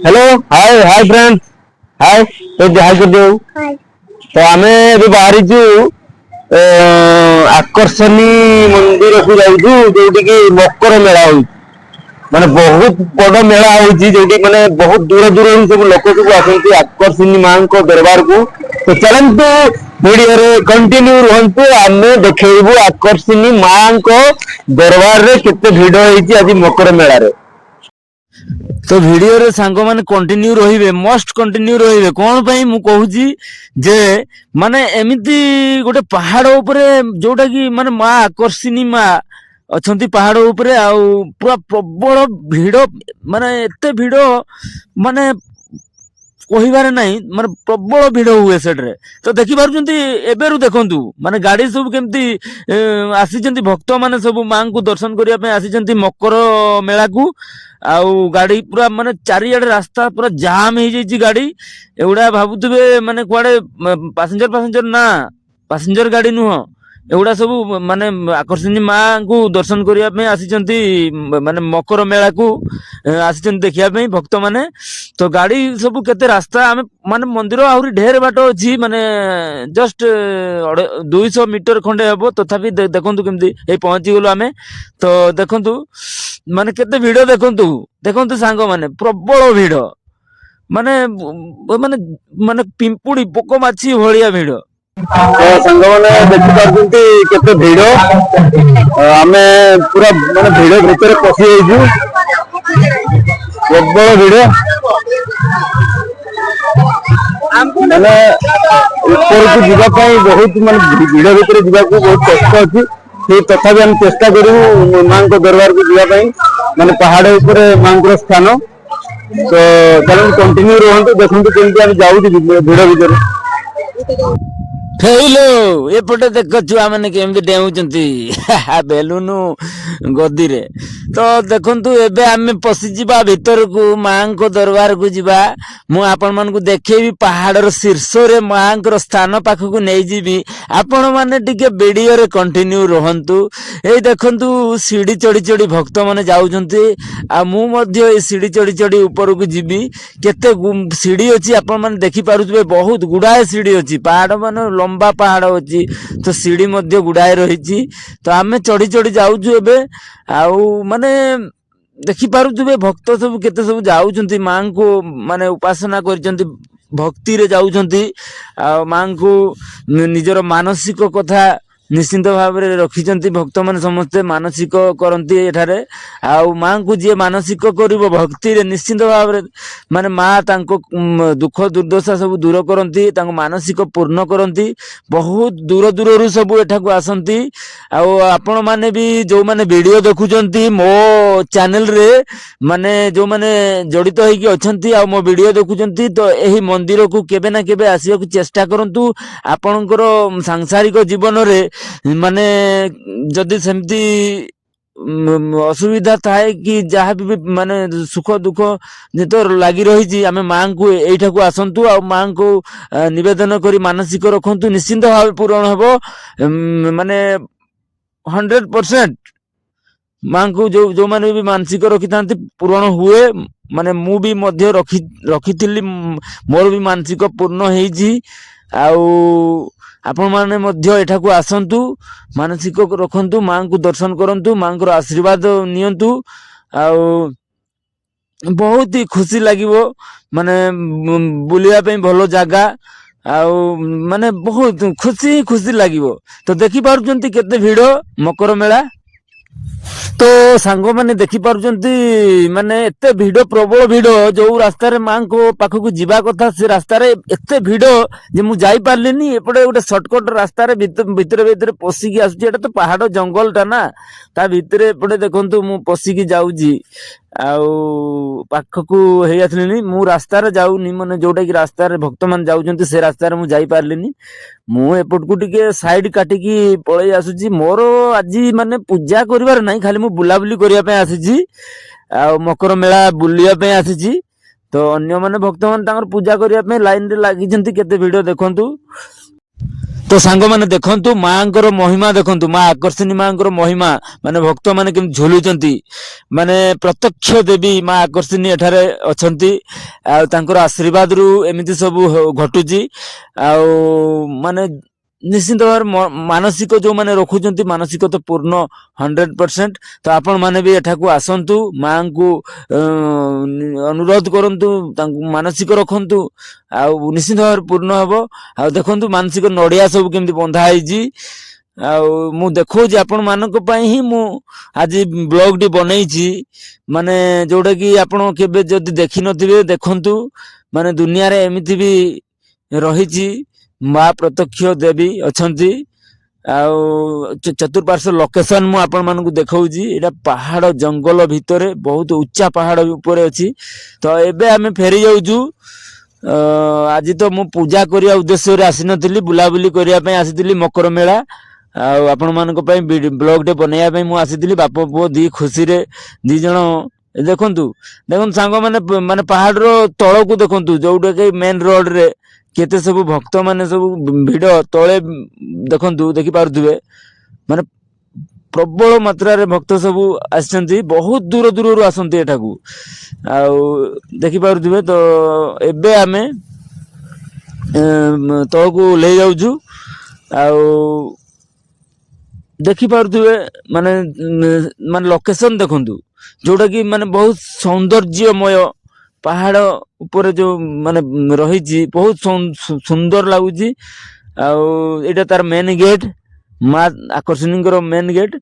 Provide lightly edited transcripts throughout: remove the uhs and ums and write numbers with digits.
Hello hi hi friend हाय तो हाय कर दो। तो आमे भी बाहरी आकर्षणी मंदिर को जाऊँ जोटी की मकर मेला हो माने बहुत बड़ मेला होची जोटी माने बहुत दूर दूर सब लोक सब आसती आकर्षणी मां को दरबार को। तो चलतु वीडियो रे कंटिन्यू रुहतु आमे देखैबु आकर्षणी मां को दरबार रे केते भिड़ होईची आज मकर मेला रे। तो वीडियो रे सांग माने कंटिन्यू रहिबे मस्ट कंटिन्यू रहिबे कोन पई मु कहूची जे माने एमिति गोटे पहाड़ ऊपर जोटा की माने मां आकर्षणी मां अछंती पहाड़ ऊपर आउ पूरा प्रबल भिड़ माने एते भिड़ माने कहिबार नहीं माने प्रबल भिड़ हुए सेट्रे। तो देखि पारुचंती एबेरु देखंतु माने गाड़ी सब केमती आसीचंती भक्त माने सब मां को दर्शन करिया पे आसीचंती मकर मेला को। आउ गाड़ी पूरा माने चारियाडे रास्ता पूरा जाम हो जाइए गाड़ी एगुड़ा भावुवे माने कुआडे पैसेंजर ना पैसेंजर गाड़ी नुह एगुड़ा सब माने आकर्षणी मां को दर्शन करने आसीचंती माने मकर मेला को आसीचंती देखिया पे भक्त माने। तो गाड़ी सब केते रास्ता आमे माने मंदिर आहुरी ढेर बाट अछि माने जस्ट 200 मीटर खंडे हेबो तथापि देखंतु केमती ए पहुंची गेलो आमे। तो देखंतु माने केते भिड़ देखंतु देखंतु सांग माने प्रबल भिड़ माने माने माने पिंपुड़ी पोक माछी भलिया भिड़। तो सांग माने देखि पारछंती केते भिड़ आमे पूरा माने भिड़ भीतर पसी जाइजु प्रबल भिड़ माने ऊपर को जीवा पाई बहुत माने भिड़ भीतर जीवा को बहुत कष्ट अछि से तथापि हम चेष्टा करू मां को दरबार को जीवा माने पहाड़ ऊपर मां को स्थान। तो चलो कंटिन्यू रहंतु देखंतु केमती हम जाऊ भिड़ भीतर फेलो एपटे देख छुआ मैंने केमती डेउचंती बेलून गदी रे। तो देखंतु एबे आमे पसी जिबा भीतर को मां को दरबार को जिबा मु आपण मन को देखेबी पहाड़ शीर्ष रे मां को स्थान पाख को नै जिबी आपण माने टिके वीडियो रे कंटिन्यू रहंतु। ए देखंतु सीढ़ी चढ़ी चढ़ी भक्त माने जाउचंती आ मु मध्य ए सीढ़ी चढ़ी चढ़ी ऊपर को जिबी केते सीढ़ी अछि आपण माने देखि पारुथबे बहुत गुडाए सीढ़ी अछि पहाड़ माने लंबा पहाड़ अछि। तो सीढ़ी मध्य गुडाए रहिछि तो आमे चढ़ी चढ़ी जाउछु एबे आउ माने देखि पारुथबे भक्त सब केते सब जाउचंती मां को माने उपासना करचंती भक्ति रे जाउचंती आ मां को निजर मानसिक कथा निश्चिंत भाव रे रखिचंती भक्त माने समस्त मानसिक करंती एठारे आउ मां को जे मानसिक करिवो भक्ति रे निश्चिंत भाव रे माने मां तांको दुख दुर्दशा सब दूर करंती तांको मानसिक पूर्ण करंती बहुत दूर दूर रु सब एठा को आसंती। आउ आपण माने भी जो माने वीडियो देखुचंती मो चैनल रे माने जो माने जड़ित होई अछंती आ मो वीडियो देखुचंती तो एही मंदिर को केबे ना केबे आसिया को चेष्टा करंतु आपणकर सांसारिक जीवन रे माने जदि सेमती असुविधा थाए कि जहाँ भी माने सुख दुख जो लगी रही आमे मां को एठा को आसंतु आ मां को निवेदन करी मानसिक रखंतु निश्चिंत भाव पूर्ण हेबो माने 100% मां को जो माने भी मानसिक रखि थांती पूर्ण हुए माने मु भी मध्य रखिथिली मोर भी मानसिक पूर्ण हेजी। आउ आपण माने मध्य एठा को आसंतु मानसिक रखंतु मां को दर्शन करंतु मां को आशीर्वाद नियंतु आउ बहुत ही खुशी लागिवो माने बुलिया पे भलो जागा आउ माने बहुत खुशी खुशी लागिवो। तो देखि पारुचंती केते भिड़ मकर मेला। तो सांग माने देखि पारुचंती माने एते भिड़ प्रबल भिड़ जो रास्ता रे मां को पाख को जीवा कथा से रास्ता रे एते भिड़ जे मु जाई पारलिनी एपटे गोटे शॉर्टकट रास्ता रे भीतर भीतर पसी की आसुची एटा तो पहाड़ जंगल टा ना ता भीतर एपटे देखंतु मु पसी की जाउजी आउ पाख को हे आथलिनी मु रास्ता रे जाउनी माने जोटा की रास्ता रे भक्त मान जाउचंती से रास्ता रे मु जाई पारलिनी मु एपट को टिके साइड काटी की पळै आसुची मोर आजी माने पूजा करिवार नाही खाली मु बुलाबुली करिया पे आसीची आ मकर मेला बुलिया पे आसीची। तो अन्य माने भक्त मान तांकर पूजा करिया पे लाइन रे लागि जंती केते वीडियो देखंतु। तो सांग माने देखंतु मांकर महिमा देखंतु मां आकर्षणी मांकर महिमा माने भक्त माने केम झुलुचंती माने प्रत्यक्ष देवी मां आकर्षणी एठारे अछंती आ तांकर आशीर्वाद रु एमिति सब घटुची आ माने निश्चित भाव मानसिक जो माने रखुचंती मानसिक तो पूर्ण 100%। तो आपण माने भी एठाकू आसंतु मां को अनुरोध करंतु तांको मानसिक रखंतु आ निश्चित भाव पूर्ण हबो। आ देखंतु मानसिक नडिया सब केमती बंधा आइजी आ मु देखौजी आपण मानक पई ही मु आज ब्लॉग टी बनैछि माने जोडा कि आपण केबे जदी देखि नथिबे देखंतु माने दुनिया रे एमिति भी रहिछि मां प्रत्यक्ष देवी अछंती आ चतुर्पार्श्व लोकेशन मु आपण मानकु देखौजी एटा पहाड़ जंगल भितरे बहुत उच्चा पहाड़ ऊपर अछि। तो एबे हमें फेरी जाउजु आज तो मु पूजा करिया उद्देश्य रे आसी नथिली बुलाबुली करिया पई आसीथिली मकर मेला आपण मानक पई ब्लॉग टे बनाया पई मु आसीथिली बाप पुओ दी खुशी रे दी जण देखंतु देखंतु सांग माने माने पहाड़ रो तळ को देखंतु जोडे के मेन रोड रे केते सब भक्त माने सब भिड़ तळे देखंतु देखि पारुथबे माने प्रबल मात्रा रे भक्त सब आछंती बहुत दूर दूर रु आसंती एठाकू आ देखि पारुथबे। तो एबे आमे तळकू ले जाउछु आ देखि पारुथबे माने माने लोकेशन देखंतु जोटा कि माने बहुत सौंदर्यमय पहाड़ ऊपर जो माने रही बहुत सुंदर लगुच। आटा तार मेन गेट माँ आकर्षणी मेन गेट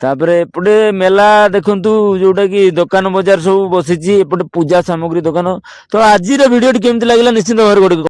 तापर एपटे मेला देखंतु जोटा कि दुकान बजार सब बसी एपटे पूजा सामग्री दुकान। तो आज वीडियो केमती लगे निश्चित भाव गोटे